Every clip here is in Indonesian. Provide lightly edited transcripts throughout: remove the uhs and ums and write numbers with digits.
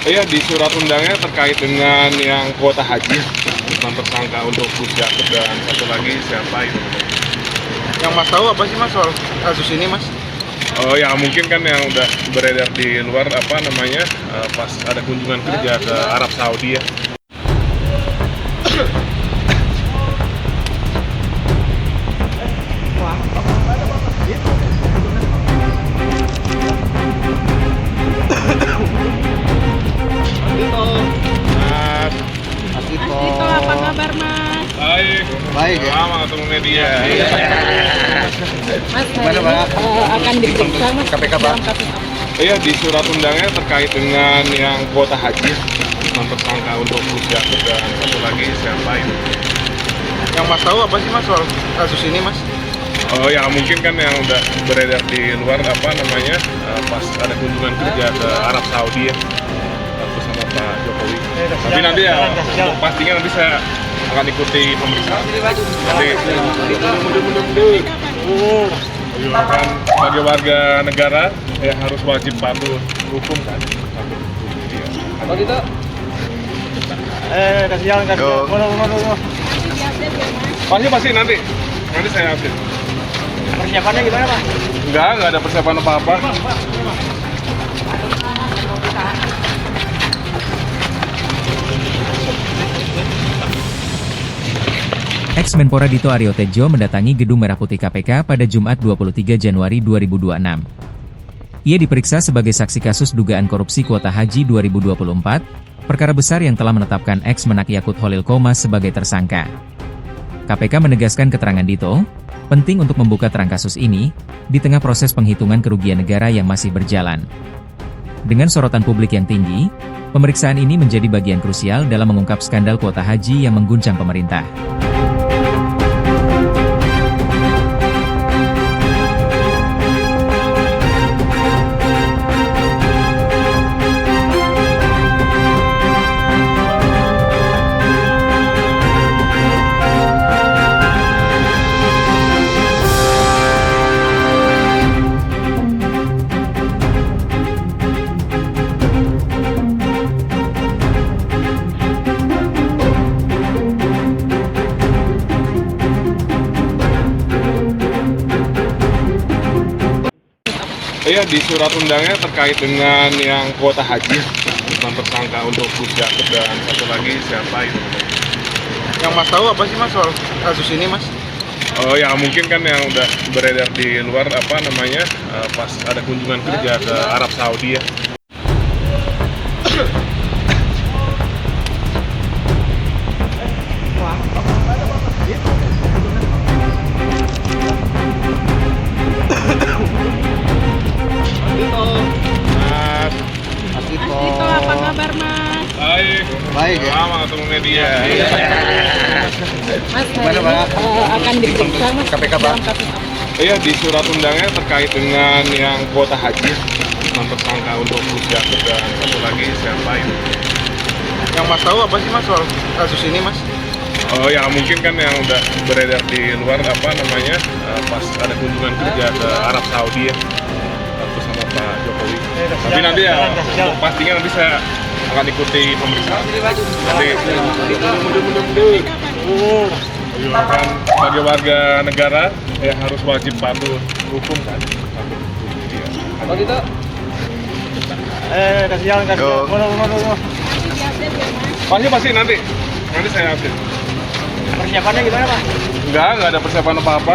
Iya, di surat undangnya terkait dengan yang kuota haji, tentang tersangka untuk Gus Yakub dan satu lagi siapa itu. Yang Mas tahu apa sih Mas soal kasus ini Mas? Oh ya, mungkin kan yang udah beredar di luar pas ada kunjungan kerja ke Arab Saudi ya. Mas Tito. Tito, apa kabar Mas? Baik. Baik ya. Lama ketemu media. Mas, Gimana, Pak? akan diperiksa Mas? KPK, Pak? Dalam KPK. Iya, di surat undangnya terkait dengan yang kuota haji, tentang tersangka untuk Gus Yakub dan satu lagi siapa itu. Yang Mas tahu apa sih Mas soal kasus ini Mas? Oh ya, mungkin kan yang udah beredar di luar pas ada kunjungan kerja ke Arab Saudi ya, bersama Pak Jokowi. Tapi nanti ya, untuk pastinya nanti saya akan ikuti pemeriksaan. Nanti kan sebagai warga negara ya harus wajib patuh hukum kan. Pak Tito. Kasihan. Pasti nanti saya update. Persiapannya gimana Pak? Enggak ada persiapan apa-apa. Ex-Menpora Dito Aryo Tejo mendatangi Gedung Merah Putih KPK pada Jumat 23 Januari 2026. Ia diperiksa sebagai saksi kasus dugaan korupsi kuota haji 2024, perkara besar yang telah menetapkan ex-Menak Yakut Holil Qomas sebagai tersangka. KPK menegaskan keterangan Dito penting untuk membuka terang kasus ini, di tengah proses penghitungan kerugian negara yang masih berjalan. Dengan sorotan publik yang tinggi, pemeriksaan ini menjadi bagian krusial dalam mengungkap skandal kuota haji yang mengguncang pemerintah. Iya, di surat undangnya terkait dengan yang kuota haji, tentang tersangka untuk Gus Yakub dan satu lagi siapa itu. Yang Mas tahu apa sih Mas soal kasus ini Mas? Oh ya, mungkin kan yang udah beredar di luar pas ada kunjungan kerja ke Arab Saudi ya. Mas Tito. Tito, apa kabar Mas? Baik ya. Lama ketemu media. Mas, Gimana, Pak? akan diperiksa Mas? KPK, Pak? Dalam KPK. Iya, di surat undangnya terkait dengan yang kuota haji, tentang tersangka untuk Gus Yakub dan satu lagi siapa itu. Yang Mas tahu apa sih Mas soal kasus ini Mas? Oh ya, mungkin kan yang udah beredar di luar pas ada kunjungan kerja ke Arab Saudi ya, bersama Pak Jokowi. Tapi nanti ya, untuk pastinya nanti saya akan ikuti pemeriksaan. Nanti kan sebagai warga negara ya harus wajib patuh hukum kan. Pak Tito. Kasihan. Pasti nanti saya update. Persiapannya gimana Pak? Enggak ada persiapan apa-apa.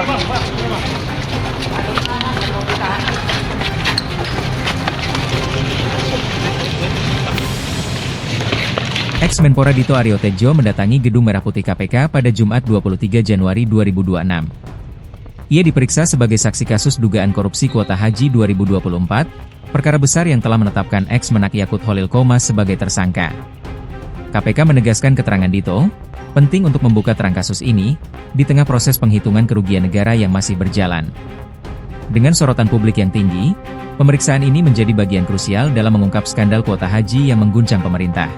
Ex-Menpora Dito Aryo Tejo mendatangi Gedung Merah Putih KPK pada Jumat 23 Januari 2026. Ia diperiksa sebagai saksi kasus dugaan korupsi kuota haji 2024, perkara besar yang telah menetapkan ex-Menak Yakut Holil Qomas sebagai tersangka. KPK menegaskan keterangan Dito penting untuk membuka terang kasus ini, di tengah proses penghitungan kerugian negara yang masih berjalan. Dengan sorotan publik yang tinggi, pemeriksaan ini menjadi bagian krusial dalam mengungkap skandal kuota haji yang mengguncang pemerintah.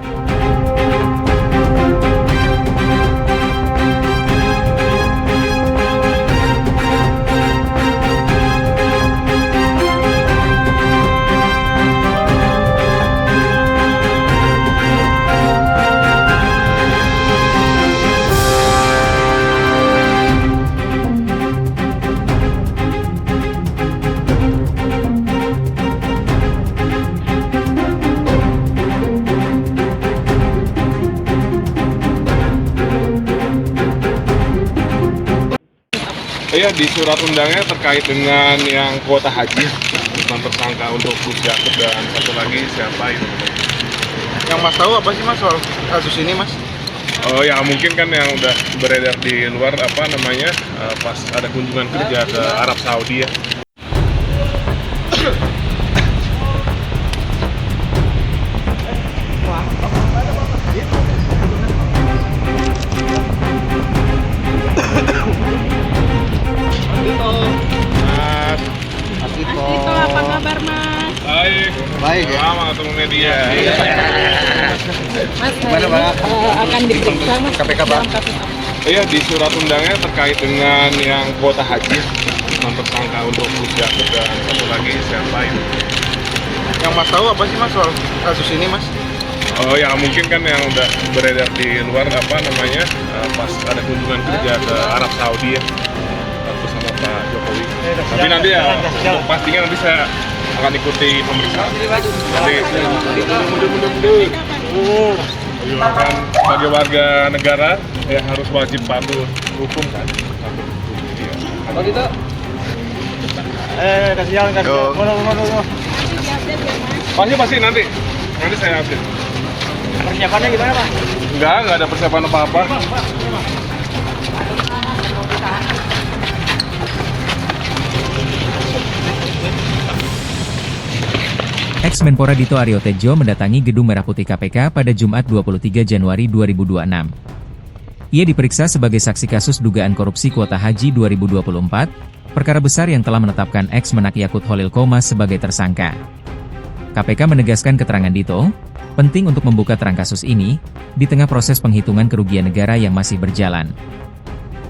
Iya, di surat undangnya terkait dengan yang kuota haji, tentang tersangka untuk Gus Yakub dan satu lagi siapa itu. Yang Mas tahu apa sih Mas soal kasus ini Mas? Oh ya, mungkin kan yang udah beredar di luar apa namanya, pas ada kunjungan kerja ke Arab Saudi ya. Mas Tito. Itu apa kabar Mas? Baik. Baik ya. Lama ketemu media. Mas Gimana, Pak? akan diperiksa Mas. KPK, Pak? Dalam KPK. Iya, di surat undangnya terkait dengan yang kuota haji, tentang tersangka untuk Gus Yakub dan satu lagi siapa itu. Yang Mas tahu apa sih Mas soal kasus ini Mas? Oh ya, mungkin kan yang udah beredar di luar apa namanya, pas ada kunjungan kerja ke Arab Saudi ya, bersama Pak Jokowi. Tapi nanti ya, untuk pastinya nanti saya akan ikuti pemeriksaan. Nanti kan sebagai warga negara ya harus wajib patuh hukum kan. Oh gitu. Kasihan. Diupdate ya Mas. Pasti nanti saya update. Persiapannya gimana Pak? Enggak ada persiapan apa-apa. Ex-Menpora Dito Aryo Tejo mendatangi Gedung Merah Putih KPK pada Jumat 23 Januari 2026. Ia diperiksa sebagai saksi kasus dugaan korupsi kuota haji 2024, perkara besar yang telah menetapkan ex-Menak Yakut Holil Qomas sebagai tersangka. KPK menegaskan keterangan Dito penting untuk membuka terang kasus ini di tengah proses penghitungan kerugian negara yang masih berjalan.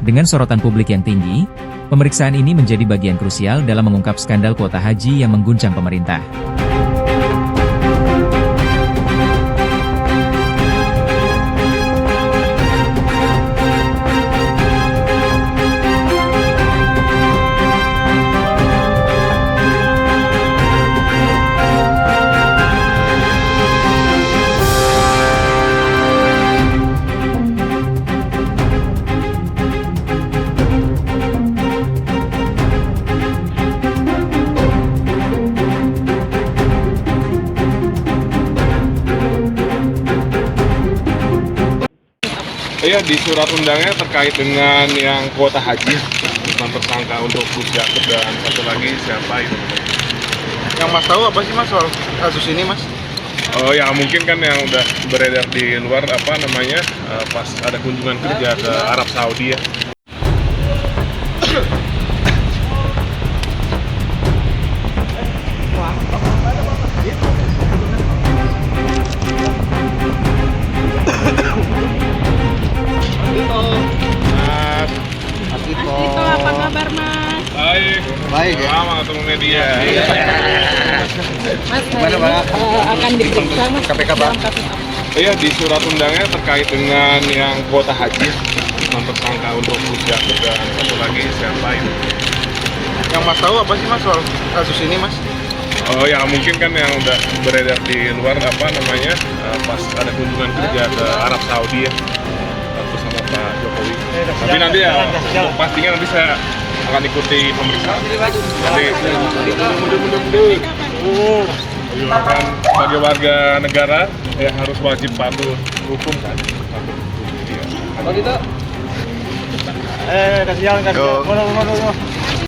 Dengan sorotan publik yang tinggi, pemeriksaan ini menjadi bagian krusial dalam mengungkap skandal kuota haji yang mengguncang pemerintah. Iya, di surat undangnya terkait dengan yang kuota haji, tentang tersangka untuk Gus Yakub dan satu lagi siapa itu. Yang Mas tahu apa sih Mas soal kasus ini Mas? Oh ya, mungkin kan yang udah beredar di luar apa namanya, pas ada kunjungan kerja ke Arab Saudi ya. Mas Tito. Itu apa kabar Mas? Baik ya. Lama ketemu media. Mas Gimana, Pak? akan diperiksa Mas. KPK, Pak? Dalam KPK. Iya, di surat undangnya terkait dengan yang kuota haji, tentang tersangka untuk Gus Yakub dan satu lagi siapa itu. Yang Mas tahu apa sih Mas soal kasus ini Mas? Oh ya, mungkin kan yang udah beredar di luar apa namanya, pas ada kunjungan kerja ke Arab Saudi ya, bersama Pak Jokowi. Tapi nanti ya, untuk pastinya nanti saya akan ikuti pemeriksaan. Nanti kan sebagai warga negara ya harus wajib patuh hukum kan. Iya. Oh gitu. Kasihan.